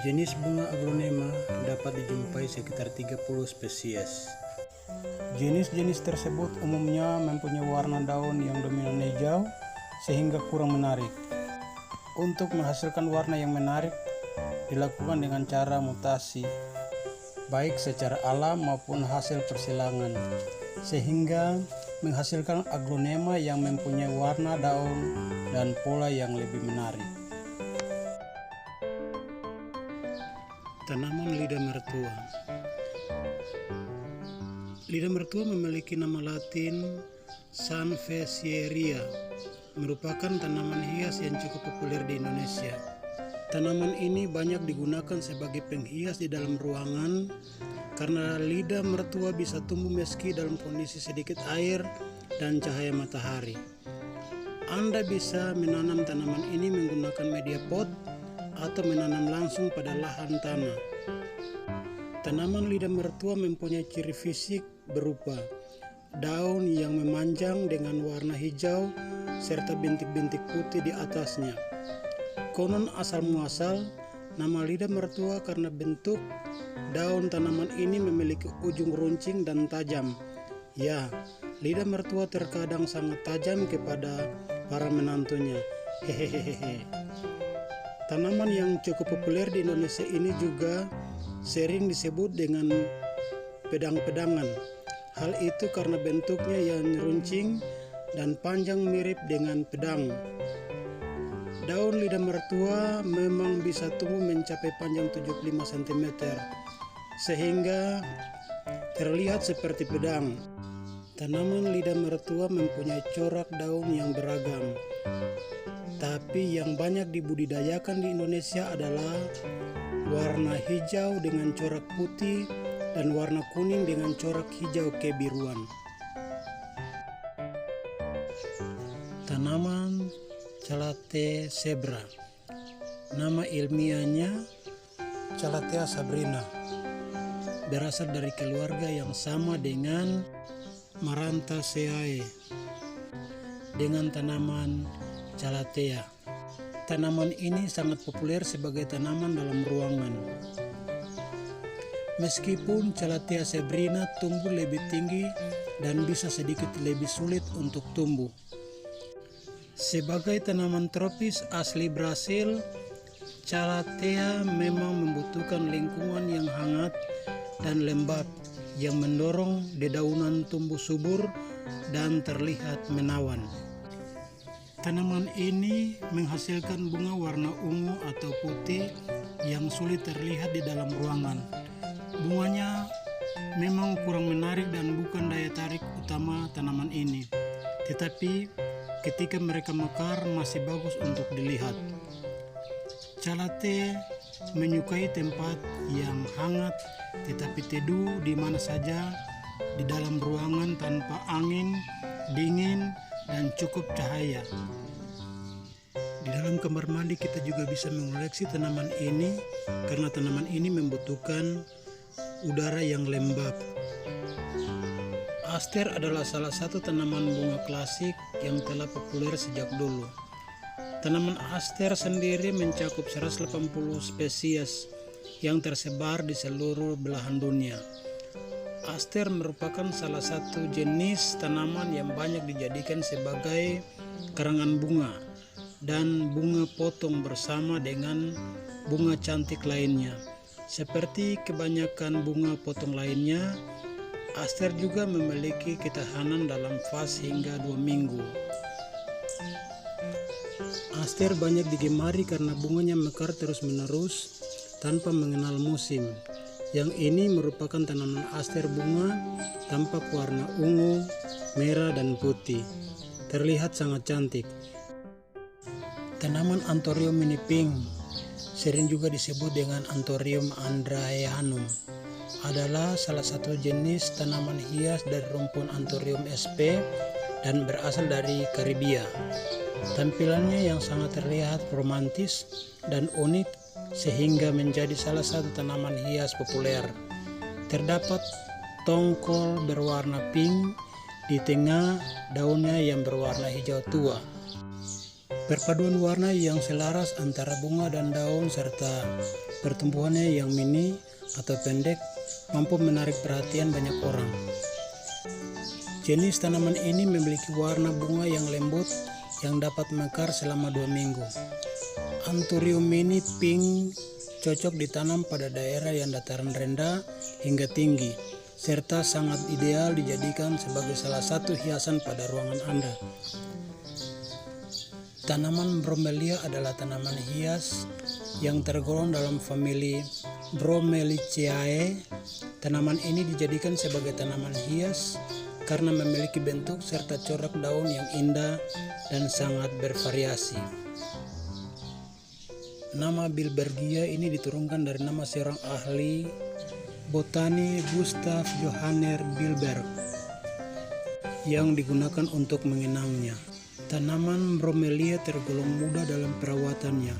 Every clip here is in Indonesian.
Jenis bunga aglonema dapat dijumpai sekitar 30 spesies. Jenis-jenis tersebut umumnya mempunyai warna daun yang dominan hijau sehingga kurang menarik. Untuk menghasilkan warna yang menarik dilakukan dengan cara mutasi, baik secara alam maupun hasil persilangan, sehingga menghasilkan aglonema yang mempunyai warna daun dan pola yang lebih menarik. Tanaman lidah mertua. Lidah mertua memiliki nama latin Sanvesieria, merupakan tanaman hias yang cukup populer di Indonesia. Tanaman ini banyak digunakan sebagai penghias di dalam ruangan karena lidah mertua bisa tumbuh meski dalam kondisi sedikit air dan cahaya matahari. Anda bisa menanam tanaman ini menggunakan media pot atau menanam langsung pada lahan tanah. Tanaman lidah mertua mempunyai ciri fisik berupa daun yang memanjang dengan warna hijau serta bintik-bintik putih di atasnya. Konon asal muasal nama lidah mertua karena bentuk daun tanaman ini memiliki ujung runcing dan tajam. Ya, lidah mertua terkadang sangat tajam kepada para menantunya. Hehehehe. Tanaman yang cukup populer di Indonesia ini juga sering disebut dengan pedang-pedangan. Hal itu karena bentuknya yang runcing dan panjang mirip dengan pedang. Daun lidah mertua memang bisa tumbuh mencapai panjang 75 cm, sehingga terlihat seperti pedang. Tanaman lidah mertua mempunyai corak daun yang beragam. Tapi yang banyak dibudidayakan di Indonesia adalah warna hijau dengan corak putih dan warna kuning dengan corak hijau kebiruan. Tanaman Calathea sebra. Nama ilmiahnya Calathea sabrina. Berasal dari keluarga yang sama dengan Marantaceae dengan tanaman Calathea. Tanaman ini sangat populer sebagai tanaman dalam ruangan. Meskipun Calathea sabrina tumbuh lebih tinggi dan bisa sedikit lebih sulit untuk tumbuh. Sebagai tanaman tropis asli Brasil, Calathea memang membutuhkan lingkungan yang hangat dan lembab yang mendorong dedaunan tumbuh subur dan terlihat menawan. Tanaman ini menghasilkan bunga warna ungu atau putih yang sulit terlihat di dalam ruangan. Bunganya memang kurang menarik dan bukan daya tarik utama tanaman ini, tetapi ketika mereka mekar masih bagus untuk dilihat. Calathea menyukai tempat yang hangat tetapi teduh di mana saja di dalam ruangan tanpa angin, dingin, dan cukup cahaya. Di dalam kamar mandi kita juga bisa mengoleksi tanaman ini karena tanaman ini membutuhkan udara yang lembab. Aster adalah salah satu tanaman bunga klasik yang telah populer sejak dulu. Tanaman aster sendiri mencakup 180 spesies yang tersebar di seluruh belahan dunia. Aster merupakan salah satu jenis tanaman yang banyak dijadikan sebagai karangan bunga dan bunga potong bersama dengan bunga cantik lainnya. Seperti kebanyakan bunga potong lainnya, aster juga memiliki ketahanan dalam fase hingga 2 minggu. Aster banyak digemari karena bunganya mekar terus-menerus tanpa mengenal musim. Yang ini merupakan tanaman aster bunga tampak warna ungu, merah, dan putih. Terlihat sangat cantik. Tanaman Anthurium mini pink, sering juga disebut dengan Anthurium andraeanum, adalah salah satu jenis tanaman hias dari rumpun Anthurium sp dan berasal dari Karibia. Tampilannya yang sangat terlihat romantis dan unik sehingga menjadi salah satu tanaman hias populer. Terdapat tongkol berwarna pink di tengah daunnya yang berwarna hijau tua. Perpaduan warna yang selaras antara bunga dan daun serta Pertumbuhannya yang mini atau pendek mampu menarik perhatian banyak orang. Jenis tanaman ini memiliki warna bunga yang lembut yang dapat mekar selama 2 minggu. Anthurium mini pink cocok ditanam pada daerah yang dataran rendah hingga tinggi, serta sangat ideal dijadikan sebagai salah satu hiasan pada ruangan Anda. Tanaman bromelia adalah tanaman hias yang tergolong dalam famili Bromeliaceae. Tanaman ini dijadikan sebagai tanaman hias karena memiliki bentuk serta corak daun yang indah dan sangat bervariasi. Nama Bilbergia ini diturunkan dari nama seorang ahli botani, Gustav Johannes Bilberg, yang digunakan untuk mengenangnya. Tanaman bromelia tergolong mudah dalam perawatannya.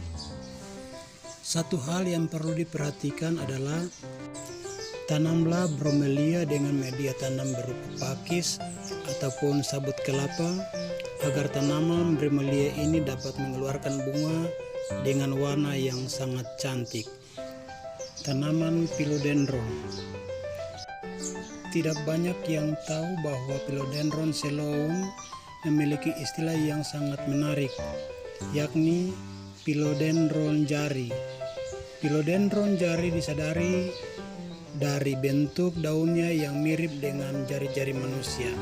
Satu hal yang perlu diperhatikan adalah tanamlah bromelia dengan media tanam berupa pakis ataupun sabut kelapa agar tanaman bromelia ini dapat mengeluarkan bunga dengan warna yang sangat cantik. Tanaman philodendron. Tidak banyak yang tahu bahwa philodendron celoum memiliki istilah yang sangat menarik, yakni philodendron jari. Philodendron jari disadari dari bentuk daunnya yang mirip dengan jari-jari manusia.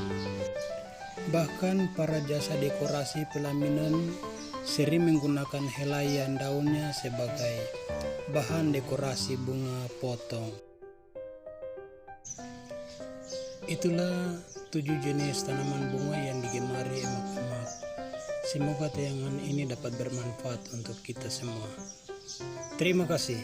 Bahkan para jasa dekorasi pelaminan sering menggunakan helaian daunnya sebagai bahan dekorasi bunga potong. Itulah 7 jenis tanaman bunga yang digemari emak-emak. Semoga tayangan ini dapat bermanfaat untuk kita semua. Terima kasih.